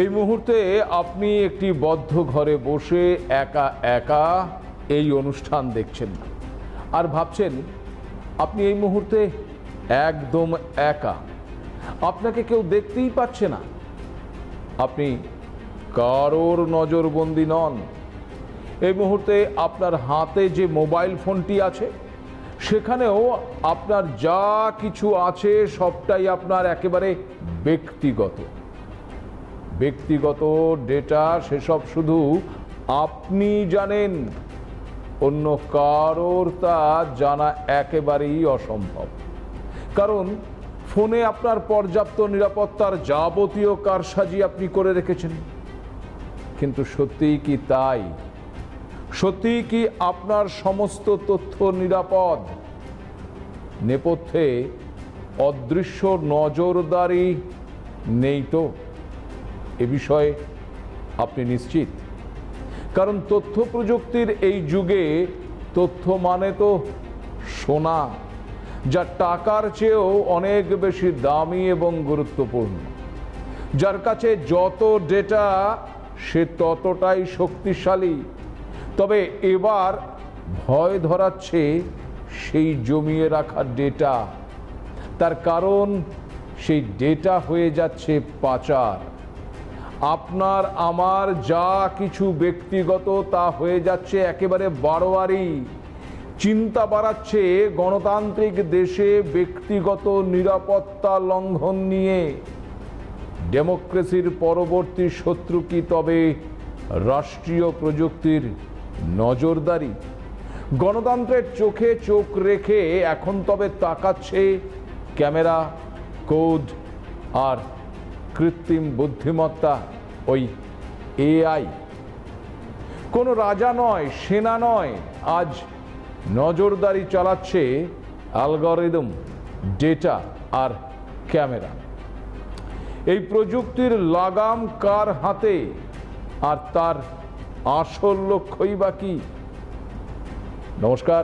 এই মুহূর্তে আপনি একটি বদ্ধ ঘরে বসে একা একা এই অনুষ্ঠান দেখছেন আর ভাবছেন আপনি এই মুহূর্তে একদম একা, আপনাকে কেউ দেখতেই পাচ্ছে না, আপনি কারোর নজরবন্দি নন। এই মুহূর্তে আপনার হাতে যে মোবাইল ফোনটি আছে সেখানেও আপনার যা কিছু আছে সবটাই আপনার একেবারে ব্যক্তিগত ডেটা। সেসব শুধু আপনি জানেন, অন্য কারোর তা জানা একেবারেই অসম্ভব। কারণ ফোনে আপনার পর্যাপ্ত নিরাপত্তার যাবতীয় কারসাজি আপনি করে রেখেছেন। কিন্তু সত্যিই কি তাই? সত্যিই কি আপনার সমস্ত তথ্য নিরাপদ? নেপথ্যে অদৃশ্য নজরদারি নেই তো? এ বিষয়ে আপনি নিশ্চিত? কারণ তথ্য প্রযুক্তির এই যুগে তথ্য মানে তো সোনা, যা টাকার চেয়েও অনেক বেশি দামি এবং গুরুত্বপূর্ণ। যার কাছে যত ডেটা সে ততটাই শক্তিশালী। তবে এবার ভয় ধরাচ্ছে সেই জমিয়ে রাখা ডেটা। তার কারণ সেই ডেটা হয়ে যাচ্ছে পাচার। আপনার আমার যা কিছু ব্যক্তিগত তা হয়ে যাচ্ছে একেবারে বাড়োয়ারি। চিন্তা বাড়াচ্ছে গণতান্ত্রিক দেশে ব্যক্তিগত নিরাপত্তা লঙ্ঘন নিয়ে। ডেমোক্রেসির পরবর্তী শত্রু কি তবে রাষ্ট্রীয় প্রযুক্তির নজরদারি? গণতন্ত্রের চোখে চোখ রেখে এখন তবে তাকাচ্ছে ক্যামেরা, কোড আর কৃত্রিম বুদ্ধিমত্তা, ওই এআই। কোনো রাজা নয়, সেনা নয়, আজ নজরদারি চালাচ্ছে অ্যালগরিদম, ডেটা আর ক্যামেরা। এই প্রযুক্তির লাগাম কার হাতে আর তার আসল লক্ষ্যই বা কি? নমস্কার,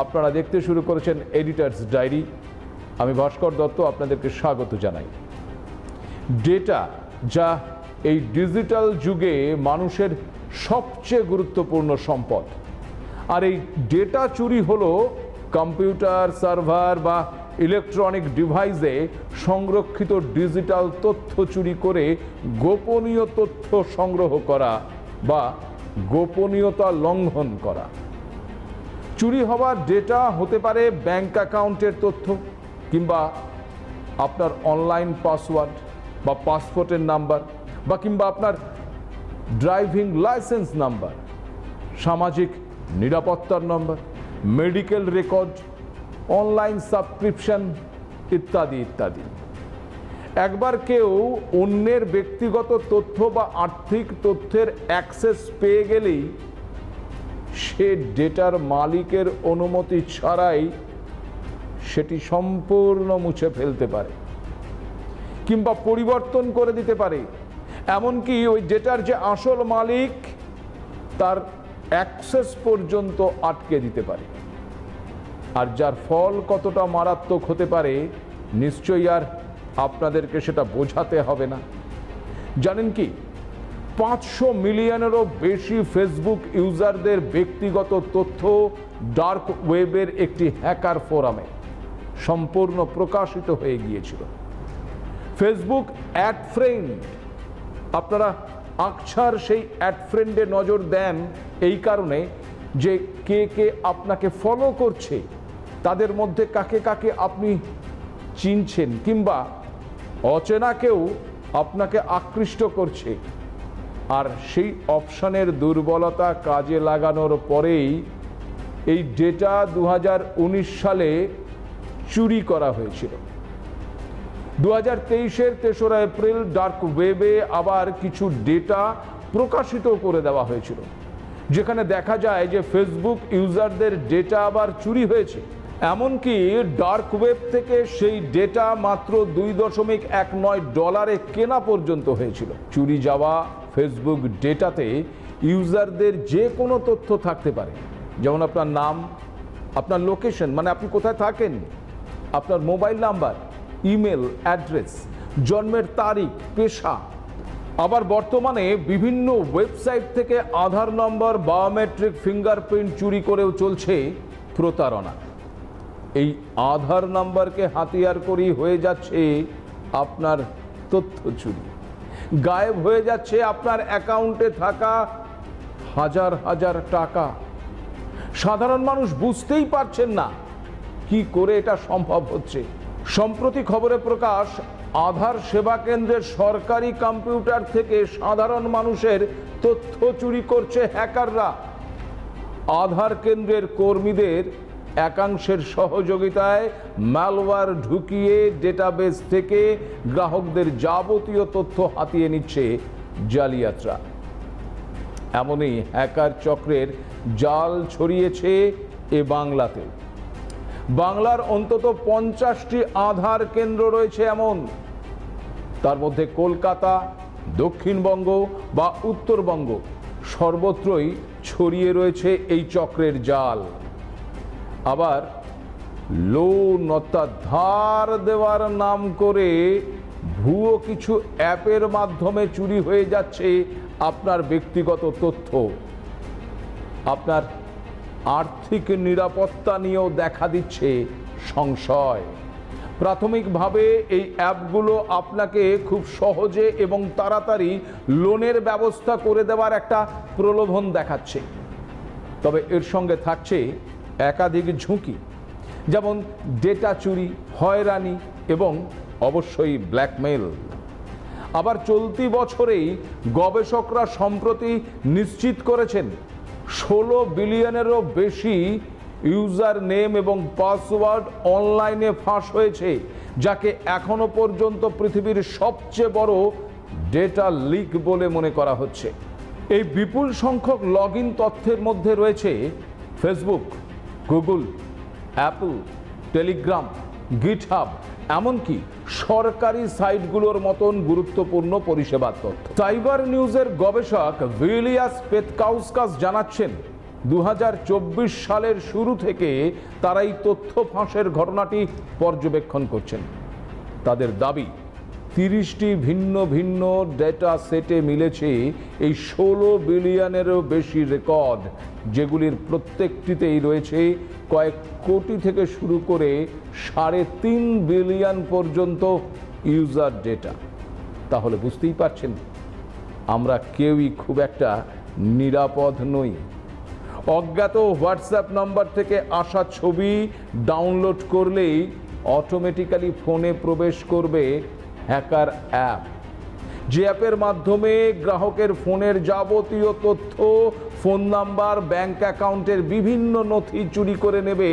আপনারা দেখতে শুরু করেছেন এডিটরস ডায়েরি। আমি ভাস্কর দত্ত আপনাদেরকে স্বাগত জানাই। ডেটা, যা এই ডিজিটাল যুগে মানুষের সবচেয়ে গুরুত্বপূর্ণ সম্পদ। আর এই ডেটা চুরি হলো কম্পিউটার, সার্ভার বা ইলেকট্রনিক ডিভাইসে সংরক্ষিত ডিজিটাল তথ্য চুরি করে গোপনীয় তথ্য সংগ্রহ করা বা গোপনীয়তা লঙ্ঘন করা। চুরি হওয়া ডেটা হতে পারে ব্যাংক অ্যাকাউন্টের তথ্য, কিংবা আপনার অনলাইন পাসওয়ার্ড বা পাসপোর্টের নাম্বার, বা কিংবা আপনার ড্রাইভিং লাইসেন্স নাম্বার, সামাজিক নিরাপত্তার নম্বর, মেডিকেল রেকর্ড, অনলাইন সাবস্ক্রিপশন ইত্যাদি ইত্যাদি। একবার কেউ অন্যের ব্যক্তিগত তথ্য বা আর্থিক তথ্যের অ্যাক্সেস পেয়ে গেলেই সে ডেটার মালিকের অনুমতি ছাড়াই সেটি সম্পূর্ণ মুছে ফেলতে পারে কিংবা পরিবর্তন করে দিতে পারে। এমনকি ওই ডেটার যে আসল মালিক তার অ্যাক্সেস পর্যন্ত আটকে দিতে পারে। আর যার ফল কতটা মারাত্মক হতে পারে নিশ্চয়ই আর আপনাদেরকে সেটা বোঝাতে হবে না। জানেন কি, 500 মিলিয়নেরও বেশি ফেসবুক ইউজারদের ব্যক্তিগত তথ্য ডার্ক ওয়েবের একটি হ্যাকার ফোরামে সম্পূর্ণ প্রকাশিত হয়ে গিয়েছিল। ফেসবুক অ্যাড ফ্রেন্ড, আপনারা আকছার সেই অ্যাড ফ্রেন্ডে নজর দেন এই কারণে যে কে কে আপনাকে ফলো করছে, তাদের মধ্যে কাকে কাকে আপনি চিনছেন, কিংবা অচেনা কেউ আপনাকে আকৃষ্ট করছে। আর সেই অপশনের দুর্বলতা কাজে লাগানোর পরেই এই ডেটা 2019 সালে চুরি করা হয়েছিল। 2023-এর 3রা এপ্রিল ডার্ক ওয়েবে আবার কিছু ডেটা প্রকাশিত করে দেওয়া হয়েছিল, যেখানে দেখা যায় যে ফেসবুক ইউজারদের ডেটা আবার চুরি হয়েছে। এমনকি ডার্ক ওয়েব থেকে সেই ডেটা মাত্র $2.19 কেনা পর্যন্ত হয়েছিল। চুরি যাওয়া ফেসবুক ডেটাতে ইউজারদের যে কোনো তথ্য থাকতে পারে, যেমন আপনার নাম, আপনার লোকেশন মানে আপনি কোথায় থাকেন, আপনার মোবাইল নাম্বার, ইমেল অ্যাড্রেস, জন্মের তারিখ, পেশা, আবার বর্তমানে বিভিন্ন ওয়েবসাইট থেকে আধার নম্বর, বায়োমেট্রিক, ফিঙ্গারপ্রিন্ট চুরি করেও চলছে প্রতারণা। এই আধার নাম্বারকে হাতিয়ার করেই হয়ে যাচ্ছে আপনার তথ্য চুরি, গায়েব হয়ে যাচ্ছে আপনার অ্যাকাউন্টে থাকা হাজার হাজার টাকা। সাধারণ মানুষ বুঝতেই পারছেন না কি করে এটা সম্ভব হচ্ছে। সম্প্রতি খবরে প্রকাশ, আধার সেবা কেন্দ্রের সরকারি কম্পিউটার থেকে সাধারণ মানুষের তথ্য চুরি করছে হ্যাকাররা। আধার কেন্দ্রের কর্মীদের একাংশের সহযোগিতায় ম্যালওয়্যার ঢুকিয়ে ডেটাবেস থেকে গ্রাহকদের যাবতীয় তথ্য হাতিয়ে নিচ্ছে জালিয়াতরা। এমনই হ্যাকার চক্রের জাল ছড়িয়েছে এ বাংলাতে। বাংলার অন্তত 50টি আধার কেন্দ্র রয়েছে এমন, তার মধ্যে কলকাতা, দক্ষিণবঙ্গ বা উত্তরবঙ্গ সর্বত্রই ছড়িয়ে রয়েছে এই চক্রের জাল। আবার লোন অর্থাৎ ধার দেওয়ার নাম করে ভুয়ো কিছু অ্যাপের মাধ্যমে চুরি হয়ে যাচ্ছে আপনার ব্যক্তিগত তথ্য। আপনার আর্থিক নিরাপত্তা নিয়েও দেখা দিচ্ছে সংশয়। প্রাথমিকভাবে এই অ্যাপগুলো আপনাকে খুব সহজে এবং তাড়াতাড়ি লোনের ব্যবস্থা করে দেওয়ার একটা প্রলোভন দেখাচ্ছে, তবে এর সঙ্গে থাকছে একাধিক ঝুঁকি, যেমন ডেটা চুরি, হয়রানি এবং অবশ্যই ব্ল্যাকমেল। আবার চলতি বছরেই গবেষকরা সম্প্রতি নিশ্চিত করেছেন 16 বিলিয়নেরও বেশি ইউজার নেম এবং পাসওয়ার্ড অনলাইনে ফাঁস হয়েছে, যাকে এখনো পর্যন্ত পৃথিবীর সবচেয়ে বড় ডেটা লিক বলে মনে করা হচ্ছে। এই বিপুল সংখ্যক লগইন তথ্যের মধ্যে রয়েছে Facebook, Google, Apple, Telegram, GitHub, এমনকি সরকারি সাইটগুলোর মতন গুরুত্বপূর্ণ পরিষেবার তথ্য। সাইবার নিউজের গবেষক ভিলিয়াস পেতকাউস্কাস জানাচ্ছেন, 2024 সালের শুরু থেকে তারা এই তথ্য ফাঁসের ঘটনাটি পর্যবেক্ষণ করছেন। তাদের দাবি, 30টি ভিন্ন ভিন্ন ডেটা সেটে মিলেছে এই 16 বিলিয়নেরও বেশি রেকর্ড, যেগুলির প্রত্যেকটিতেই রয়েছে কয়েক কোটি থেকে শুরু করে 3.5 বিলিয়ন পর্যন্ত ইউজার ডেটা। তাহলে বুঝতেই পারছেন আমরা কেউই খুব একটা নিরাপদ নই। অজ্ঞাত হোয়াটসঅ্যাপ নাম্বার থেকে আসা ছবি ডাউনলোড করলেই অটোমেটিক্যালি ফোনে প্রবেশ করবে হ্যাকার অ্যাপ, যে অ্যাপের মাধ্যমে গ্রাহকের ফোনের যাবতীয় তথ্য, ফোন নাম্বার, ব্যাংক অ্যাকাউন্টের বিভিন্ন নথি চুরি করে নেবে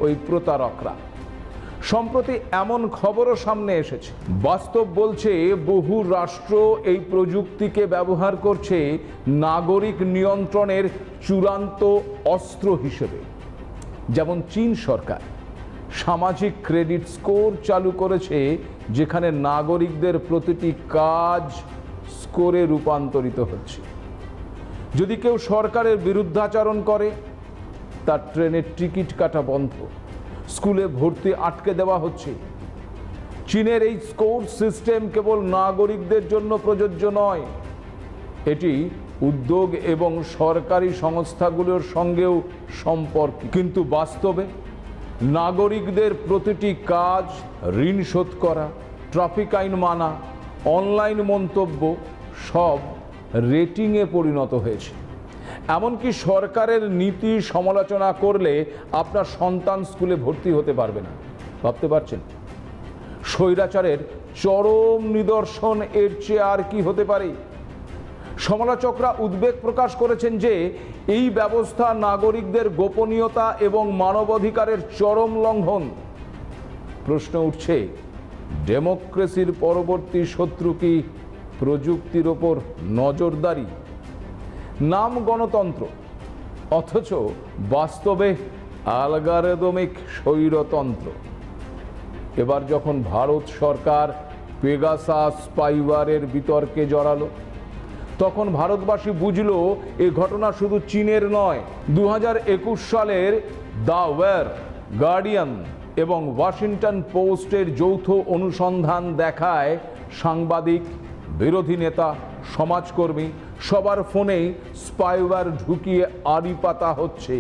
ওই প্রতারকরা। সম্প্রতি এমন খবরও সামনে এসেছে, বাস্তব বলছে বহু রাষ্ট্র এই প্রযুক্তিকে ব্যবহার করছে নাগরিক নিয়ন্ত্রণের চূড়ান্ত অস্ত্র হিসেবে। যেমন চীন সরকার সামাজিক ক্রেডিট স্কোর চালু করেছে, যেখানে নাগরিকদের প্রতিটি কাজ স্কোরে রূপান্তরিত হচ্ছে। যদি কেউ সরকারের বিরুদ্ধাচরণ করে, তার ট্রেনের টিকিট কাটা বন্ধ, স্কুলে ভর্তি আটকে দেওয়া হচ্ছে। চীনের এই স্কোর সিস্টেম কেবল নাগরিকদের জন্য প্রযোজ্য নয়, এটি উদ্যোগ এবং সরকারি সংস্থাগুলোর সঙ্গেও সম্পর্কিত। কিন্তু বাস্তবে নাগরিকদের প্রতিটি কাজ, ঋণ শোধ করা, ট্রাফিক আইন মানা, অনলাইন মন্তব্য সব রেটিংয়ে পরিণত হয়েছে। এমনকি সরকারের নীতি সমালোচনা করলে আপনার সন্তান স্কুলে ভর্তি হতে পারবে না। ভাবতে পারছেন স্বৈরাচারের চরম নিদর্শন এর চেয়ে আর কি হতে পারে? সমালোচকরা উদ্বেগ প্রকাশ করেছেন যে এই ব্যবস্থা নাগরিকদের গোপনীয়তা এবং মানবাধিকারের চরম লঙ্ঘন। প্রশ্ন উঠছে, ডেমোক্রেসির পরবর্তী শত্রু কি প্রযুক্তির ওপর নজরদারি? নাম গণতন্ত্র, অথচ বাস্তবে অ্যালগরিদমিক স্বৈরতন্ত্র। এবার যখন ভারত সরকার পেগাসাস স্পাইওয়্যারের বিতর্কে জড়ালো, তখন ভারতবাসী বুঝলো এ ঘটনা শুধু চীনের নয়। 2021 সালের দ্য ওয়্যার, গার্ডিয়ান এবং ওয়াশিংটন পোস্টের যৌথ অনুসন্ধান দেখায় সাংবাদিক, বিরোধী নেতা সমাজকর্মী সবার ফোনেই স্পাইওয়্যার ঢুকিয়ে আড়ি পাতা হচ্ছে।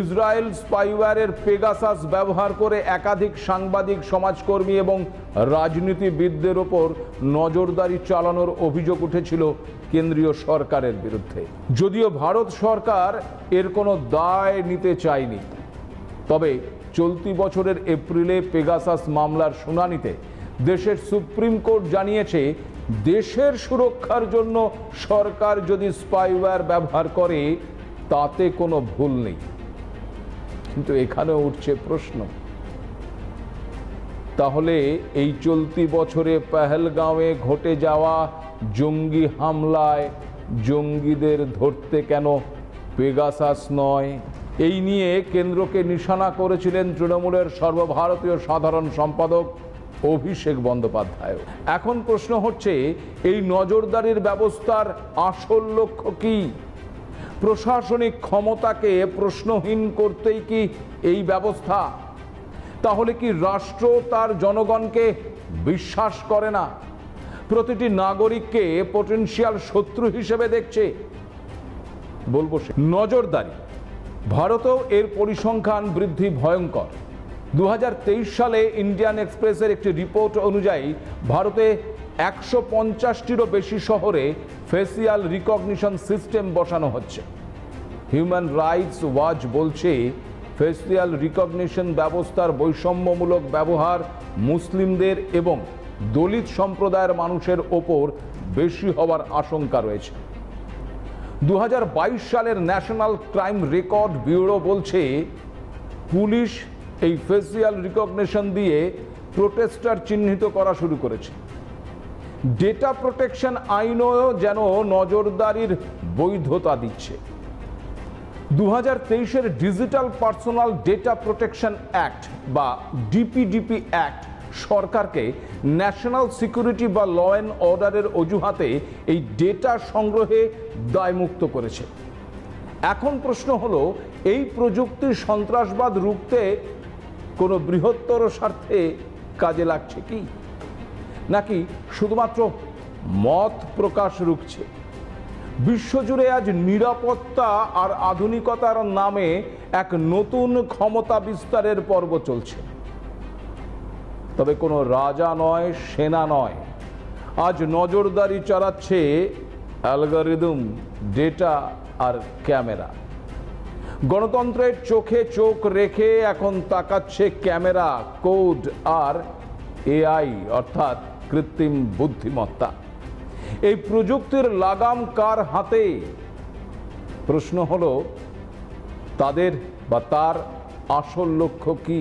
ইসরায়েল স্পাইওয়্যারের পেগাসাস ব্যবহার করে একাধিক সাংবাদিক, সমাজকর্মী এবং রাজনীতিবিদদের ওপর নজরদারি চালানোর অভিযোগ উঠেছিল কেন্দ্রীয় সরকারের বিরুদ্ধে। যদিও ভারত সরকার এর কোনো দায় নিতে চায়নি, তবে চলতি বছরের এপ্রিলে পেগাসাস মামলার শুনানিতে দেশের সুপ্রিম কোর্ট জানিয়েছে, দেশের সুরক্ষার জন্য সরকার যদি স্পাইওয়্যার ব্যবহার করে তাতে কোনো ভুল নেই। কিন্তু এখানে উঠছে প্রশ্ন, তাহলে এই চলতি বছরে পেহেলগাঁওয়ে ঘটে যাওয়া জঙ্গি হামলায় জঙ্গিদের ধরতে কেন পেগাসাস নয়? এই নিয়ে কেন্দ্রকে নিশানা করেছিলেন তৃণমূলের সর্বভারতীয় সাধারণ সম্পাদক অভিষেক বন্দ্যোপাধ্যায়। এখন প্রশ্ন হচ্ছে, এই নজরদারির ব্যবস্থার আসল লক্ষ্য কি? প্রশাসনিক ক্ষমতাকে প্রশ্নহীন করতেই কি এই ব্যবস্থা? তাহলে কি রাষ্ট্র তার জনগণকে বিশ্বাস করে না, প্রতিটি নাগরিককে পটেনশিয়াল শত্রু হিসেবে দেখছে? বলবো নজরদারি। ভারতেও এর পরিসংখ্যান বৃদ্ধি ভয়ঙ্কর। 2023 সালে ইন্ডিয়ান এক্সপ্রেসের একটি রিপোর্ট অনুযায়ী ভারতে 150টিরও বেশি শহরে ফেসিয়াল রিকগনিশন সিস্টেম বসানো হচ্ছে। হিউম্যান রাইটস ওয়াচ বলছে, ফেসিয়াল রিকগনিশন ব্যবস্থার বৈষম্যমূলক ব্যবহার মুসলিমদের এবং দলিত সম্প্রদায়ের মানুষের ওপর বেশি হওয়ার আশঙ্কা রয়েছে। 2022 সালের ন্যাশনাল ক্রাইম রেকর্ড ব্যুরো বলছে, পুলিশ এই ফেসিয়াল রিকগনিশন দিয়ে প্রোটেস্টার চিহ্নিত করা শুরু করেছে। ডেটা প্রোটেকশন আইনও যেন নজরদারির বৈধতা দিচ্ছে। 2023-এর digital personal data protection act বা ডিপিডিপি অ্যাক্ট সরকারকে ন্যাশনাল সিকিউরিটি বা ল অ্যান্ড অর্ডারের অজুহাতে এই ডেটা সংগ্রহে দায়মুক্ত করেছে। এখন প্রশ্ন হলো, এই প্রযুক্তি সন্ত্রাসবাদ রুখতে কোনো বৃহত্তর স্বার্থে কাজে লাগছে কি, নাকি শুধুমাত্র মত প্রকাশ রুখছে? বিশ্বজুড়ে আজ নিরাপত্তা আর আধুনিকতার নামে এক নতুন ক্ষমতা বিস্তারের পর্ব চলছে। তবে কোনো রাজা নয়, সেনা নয়, আজ নজরদারি চালাচ্ছে অ্যালগরিদম, ডেটা আর ক্যামেরা। গণতন্ত্রের চোখে চোখ রেখে এখন তাকাচ্ছে ক্যামেরা, কোড আর এআই অর্থাৎ কৃত্রিম বুদ্ধিমত্তা। এই প্রযুক্তির লাগাম কার হাতে? প্রশ্ন হলো, তাদের বা তার আসল লক্ষ্য কি?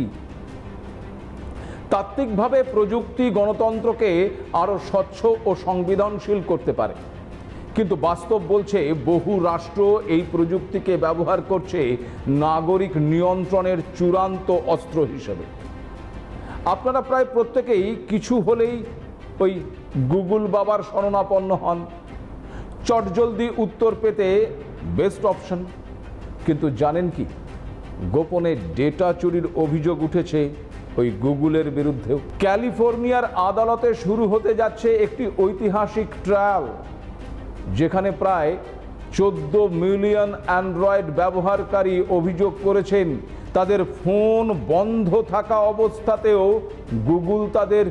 তাত্ত্বিকভাবে প্রযুক্তি গণতন্ত্রকে আরো স্বচ্ছ ও সংবেদনশীল করতে পারে, কিন্তু বাস্তব বলছে বহু রাষ্ট্র এই প্রযুক্তিকে ব্যবহার করছে নাগরিক নিয়ন্ত্রণের চূড়ান্ত অস্ত্র হিসেবে। আপনারা প্রায় প্রত্যেকেই কিছু হলেই ওই গুগল বাবার শরণাপন্ন হন, চটজলদি উত্তর পেতে বেস্ট অপশন। কিন্তু জানেন কি, গোপনে ডেটা চুরির অভিযোগ উঠেছে ওই গুগলের বিরুদ্ধেও। ক্যালিফোর্নিয়ার আদালতে শুরু হতে যাচ্ছে একটি ঐতিহাসিক ট্রায়াল, যেখানে প্রায় 14 মিলিয়ন অ্যান্ড্রয়েড ব্যবহারকারী অভিযোগ করেছেন তাদের ফোন বন্ধ থাকা অবস্থাতেও গুগল তাদের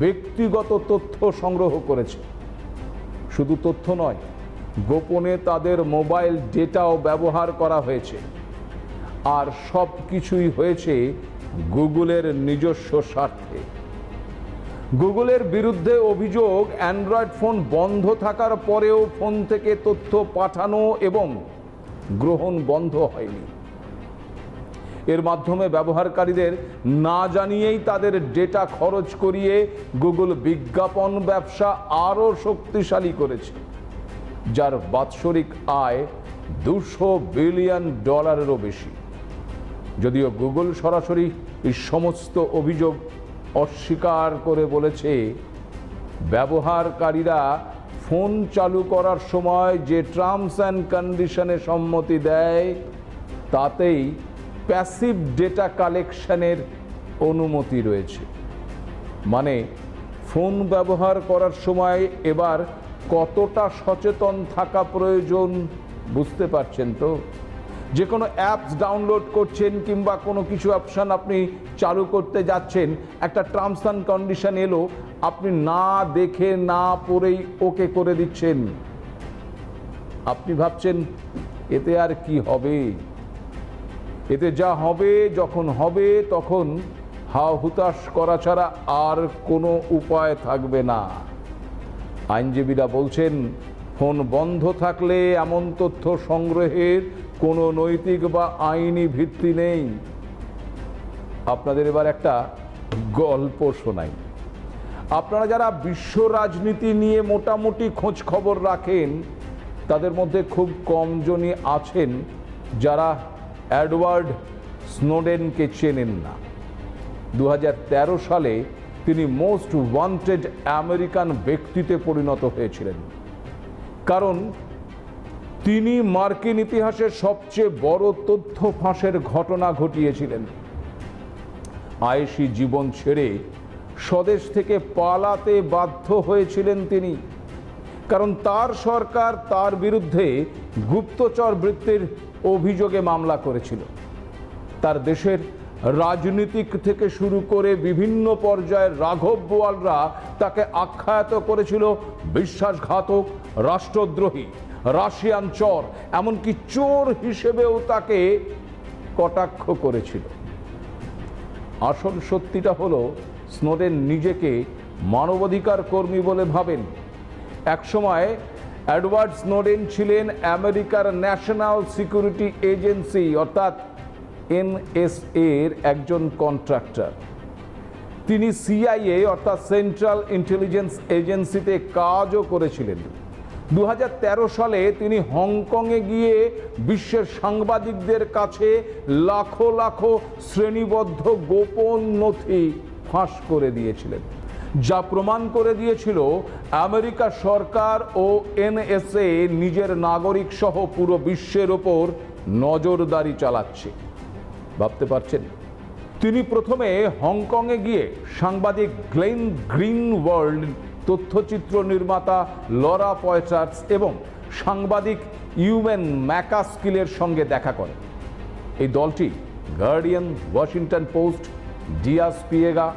ব্যক্তিগত তথ্য সংগ্রহ করেছে। শুধু তথ্য নয়, গোপনে তাদের মোবাইল ডেটাও ব্যবহার করা হয়েছে। আর সব কিছুই হয়েছে গুগলের নিজস্ব স্বার্থে। গুগলের বিরুদ্ধে অভিযোগ, অ্যান্ড্রয়েড ফোন বন্ধ থাকার পরেও ফোন থেকে তথ্য পাঠানো এবং গ্রহণ বন্ধ হয়নি। এর মাধ্যমে ব্যবহারকারীদের না জানিয়েই তাদের ডেটা খরচ করিয়ে গুগল বিজ্ঞাপন ব্যবসা আরও শক্তিশালী করেছে, যার বাৎসরিক আয় $200 বিলিয়ন বেশি। যদিও গুগল সরাসরি এই সমস্ত অভিযোগ অস্বীকার করে বলেছে, ব্যবহারকারীরা ফোন চালু করার সময় যে টার্মস অ্যান্ড কন্ডিশনে সম্মতি দেয় তাতেই প্যাসিভ ডেটা কালেকশনের অনুমতি রয়েছে। মানে ফোন ব্যবহার করার সময় এবার কতটা সচেতন থাকা প্রয়োজন বুঝতে পারছেন তো? যে কোনো অ্যাপস ডাউনলোড করছেন কিংবা কোনো কিছু অপশান আপনি চালু করতে যাচ্ছেন, একটা টার্মস অ্যান্ড কন্ডিশন এলো, আপনি না দেখে না পড়েই ওকে করে দিচ্ছেন। আপনি ভাবছেন এতে আর কি হবে? এতে যা হবে, যখন হবে তখন হা হুতাশ করা ছাড়া আর কোনো উপায় থাকবে না। আইনজীবীরা বলছেন ফোন বন্ধ থাকলে এমন তথ্য সংগ্রহের কোনো নৈতিক বা আইনি ভিত্তি নেই। আপনাদের এবার একটা গল্প শোনাই। আপনারা যারা বিশ্ব রাজনীতি নিয়ে মোটামুটি খোঁজ খবর রাখেন, তাদের মধ্যে খুব কমজনই আছেন যারা এডওয়ার্ড স্নোডেনকে চেনেন না। 2013 সালে তিনি মোস্ট ওয়ান্টেড আমেরিকান ব্যক্তিতে পরিণত হয়েছিলেন, কারণ তিনি মার্কিন ইতিহাসের সবচেয়ে বড় তথ্য ফাঁসের ঘটনা ঘটিয়েছিলেন। আয়েশি জীবন ছেড়ে স্বদেশ থেকে পালাতে বাধ্য হয়েছিলেন তিনি, কারণ তার সরকার তার বিরুদ্ধে গুপ্তচর বৃত্তির অভিযোগে মামলা করেছিল। তার দেশের রাজনীতিক থেকে শুরু করে বিভিন্ন পর্যায়ের রাঘব বোয়ালরা তাকে আখ্যায়িত করেছিল বিশ্বাসঘাতক, রাষ্ট্রদ্রোহী, রাশিয়ান চর, এমনকি চোর হিসেবেও তাকে কটাক্ষ করেছিল। আসল সত্যিটা হলো, স্নোডেন নিজেকে মানবাধিকার কর্মী বলে ভাবেন। একসময় এডওয়ার্ড স্নোডেন ছিলেন আমেরিকার ন্যাশনাল সিকিউরিটি এজেন্সি অর্থাৎ NSA এর একজন কন্ট্রাক্টর। তিনি CIA অর্থাৎ সেন্ট্রাল ইন্টেলিজেন্স এজেন্সিতে কাজও করেছিলেন। 2013 সালে তিনি হংকংয়ে গিয়ে বিশ্বের সাংবাদিকদের কাছে লাখো লাখো শ্রেণীবদ্ধ গোপন নথি ফাঁস করে দিয়েছিলেন, যা প্রমাণ করে দিয়েছিল আমেরিকা সরকার ও NSA নিজের নাগরিক সহ পুরো বিশ্বের ওপর নজরদারি চালাচ্ছে। ভাবতে পারছেন? তিনি প্রথমে হংকংয়ে গিয়ে সাংবাদিক গ্লেন গ্রিনওয়াল্ড, তথ্যচিত্র নির্মাতা লরা পয়েটার্স এবং সাংবাদিক ইউএন ম্যাকাস্কিলের সঙ্গে দেখা করেন। এই দলটি গার্ডিয়ান, ওয়াশিংটন পোস্ট, ডিয়াস পিয়েগা,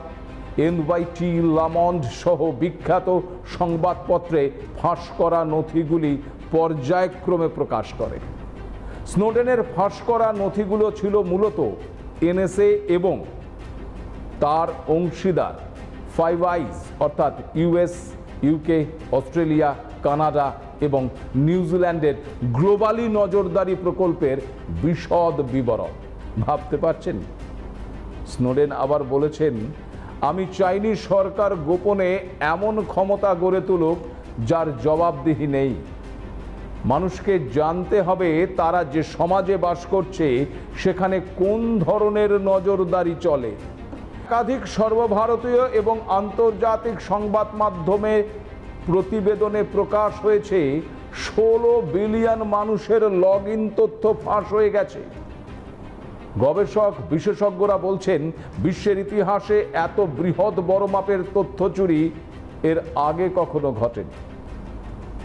NYT লামন্ড সহ বিখ্যাত সংবাদপত্রে ফাঁস করা নথিগুলি পর্যায়ক্রমে প্রকাশ করে। স্নোডেনের ফাঁস করা নথিগুলো ছিল মূলত NSA এবং তার অংশীদার ফাইভ আইজ অর্থাৎ US, UK, অস্ট্রেলিয়া, কানাডা এবং নিউজিল্যান্ডের গ্লোবালি নজরদারি প্রকল্পের বিশদ বিবরণ। ভাবতে পারছেন? স্নোডেন আবার বলেছেন, আমি চাইনি সরকার গোপনে এমন ক্ষমতা গড়ে তুলুক যার জবাবদিহি নেই। মানুষকে জানতে হবে তারা যে সমাজে বাস করছে সেখানে কোন ধরনের নজরদারি চলে। একাধিক সর্বভারতীয় এবং আন্তর্জাতিক সংবাদ মাধ্যমে প্রতিবেদনে প্রকাশ হয়েছে 16 বিলিয়ন মানুষের লগ ইন তথ্য ফাঁস হয়ে গেছে। গবেষক বিশেষজ্ঞরা বলছেন বিশ্বের ইতিহাসে এত বৃহৎ বড় মাপের তথ্য চুরি এর আগে কখনো ঘটেনি।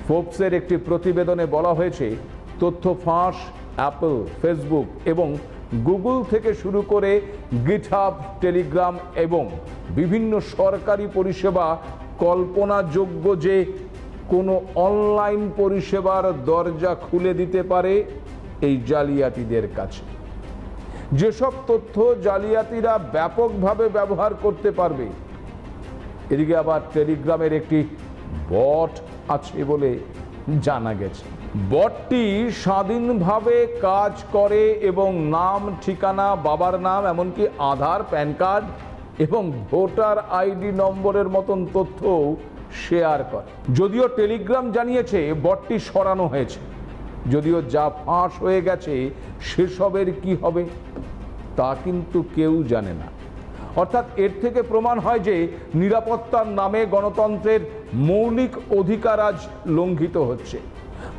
ফোর্বসের একটি প্রতিবেদনে বলা হয়েছে, তথ্য ফাঁস অ্যাপল, ফেসবুক এবং গুগল থেকে শুরু করে গিটহাব, টেলিগ্রাম এবং বিভিন্ন সরকারি পরিষেবা কল্পনাযোগ্য যে কোনো অনলাইন পরিষেবার দরজা খুলে দিতে পারে এই জালিয়াতিদের কাছে। যেসব তথ্য জালিয়াতিরা ব্যাপকভাবে ব্যবহার করতে পারবে। এদিকে আবার টেলিগ্রামের একটি বট আছে বলে জানা গেছে। বটটি স্বাধীনভাবে কাজ করে এবং নাম, ঠিকানা, বাবার নাম, এমনকি আধার, প্যান কার্ড এবং ভোটার ID নম্বরের মতন তথ্য শেয়ার করে। যদিও টেলিগ্রাম জানিয়েছে বটটি সরানো হয়েছে, যদিও যা ফাঁস হয়ে গেছে সেসবের কি হবে তা কিন্তু কেউ জানে না। অর্থাৎ এর থেকে প্রমাণ হয় যে নিরাপত্তার নামে গণতন্ত্রের মৌলিক অধিকার আজ লঙ্ঘিত হচ্ছে।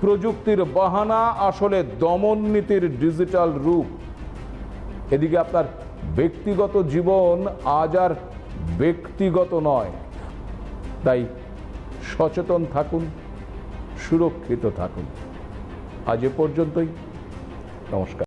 প্রযুক্তির বাহানা আসলে দমন নীতির ডিজিটাল রূপ। এদিকে আপনার ব্যক্তিগত জীবন আজ আর ব্যক্তিগত নয়। তাই সচেতন থাকুন, সুরক্ষিত থাকুন। আজ এ পর্যন্তই, নমস্কার।